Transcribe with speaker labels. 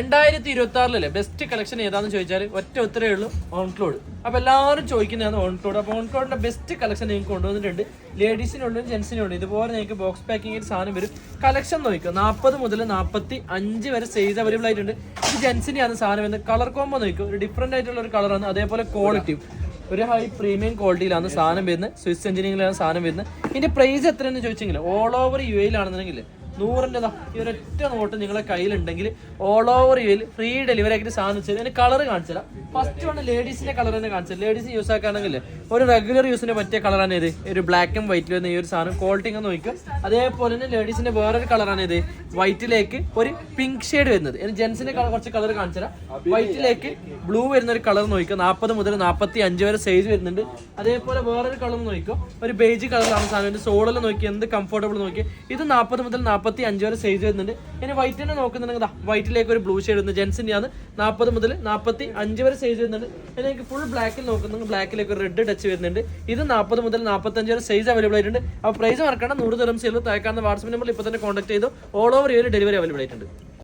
Speaker 1: 2026 best collection ഏതാണെന്ന് ചോദിച്ചാൽ ഒറ്റ ഉത്തരേ ഉള്ളൂ, ഓൺക്ലോഡ്. അപ്പോൾ എല്ലാവരും ചോദിക്കുന്നതാണ് ഓൺക്ലോഡ്. അപ്പോൾ ഓൺക്ലോഡിന്റെ ബെസ്റ്റ് കളക്ഷൻ നിങ്ങൾക്ക് കൊണ്ടുവന്നിട്ടുണ്ട്. ലേഡീസിനുണ്ട്, ജെൻസിനുണ്ട്. ഇതുപോലെ നിങ്ങൾക്ക് ബോക്സ് പാക്കിങ്ങിൽ സാധനം വരും. കളക്ഷൻ നോക്കുക, 40 മുതൽ 45 വരെ സൈസ് അവൈലബിൾ ആയിട്ടുണ്ട്. ഇത് ജെൻസിൻ്റെയാണ് സാധനം എന്ന്. കളർ കോമ്പോ നോക്കുക, ഒരു ഡിഫറെൻ്റ് ആയിട്ടുള്ള ഒരു കളറാണ്. അതേപോലെ ക്വാളിറ്റിയും ഒരു ഹൈ പ്രീമിയം ക്വാളിറ്റിയിലാണ് സാധനം വരുന്നത്. സ്വിസ് എഞ്ചിനീയറിംഗിലാണ് സാധനം വരുന്നത്. ഇതിന്റെ പ്രൈസ് എത്രയെന്ന് ചോദിച്ചെങ്കിൽ ഓൾ ഓവർ UAE ലാണെന്നുണ്ടെങ്കിൽ 100ൻ്റെ ഈ ഒരൊറ്റ നോട്ട് നിങ്ങളെ കയ്യിലുണ്ടെങ്കിൽ all over UAE free delivery ആക്കിയിട്ട് സാധനം വെച്ചാൽ അതിന് കളർ കാണിച്ചില്ല. ഫസ്റ്റ് വണ് ലേഡീസിന്റെ കളർ തന്നെ കാണിച്ചത്. ലേഡീസ് യൂസ് ആക്കുകയാണെങ്കിൽ ഒരു റെഗുലർ യൂസിന് പറ്റിയ കളറാണ് ഇത്. ഒരു ബ്ലാക്ക് ആൻഡ് വൈറ്റിൽ വരുന്ന ഈ ഒരു സാധനം ക്വാളിറ്റി ഒക്കെ നോക്കുക. അതേപോലെ തന്നെ ലേഡീസിന്റെ വേറൊരു കളറാണ് ഇത്, വൈറ്റിലേക്ക് ഒരു പിങ്ക് ഷെയ്ഡ് വരുന്നത്. ജെൻസിന്റെ കുറച്ച് കളർ കാണിച്ചുതരാം. വൈറ്റിലേക്ക് ബ്ലൂ വരുന്ന ഒരു കളർ നോക്കുക, 40 മുതൽ 45 വരെ സൈസ് വരുന്നുണ്ട്. അതേപോലെ വേറൊരു കളർ നോക്കുക, ഒരു ബേജ് കളറാണ് സാധനം. സോളിൽ നോക്കി എന്ത് കംഫർട്ടബിൾ നോക്കി. ഇത് 40 മുതൽ 45 വരെ സൈസ് വരുന്നുണ്ട്. ഇനി വൈറ്റ് തന്നെ നോക്കുന്നുണ്ടെങ്കിൽ വൈറ്റിലേക്ക് ഒരു ബ്ലൂ ഷെയ്ഡ് വരുന്നത്. ജെൻസിൻ്റെയാണ് 40 മുതൽ 45 വരെ സൈസ് വരുന്നുണ്ട്. എനിക്ക് ഫുൾ ബ്ലാക്കിൽ നോക്കുന്നെങ്കിൽ ബ്ലാക്കിലേക്ക് ഒരു റെഡ് ടച്ച് വരുന്നുണ്ട്. ഇത് 40 മുതൽ 45 വരെ സൈസ് അവൈലബിൾ ആയിട്ടുണ്ട്. അപ്പോൾ പ്രൈസ് മറക്കണം, 100 ദിർഹംസ് തയ്ക്കാവുന്ന വാട്സ്ആപ്പ് നമ്പറിൽ ഇപ്പോൾ തന്നെ കോൺടാക്ട് ചെയ്തു. All over UAE delivery available ആയിട്ടുണ്ട്.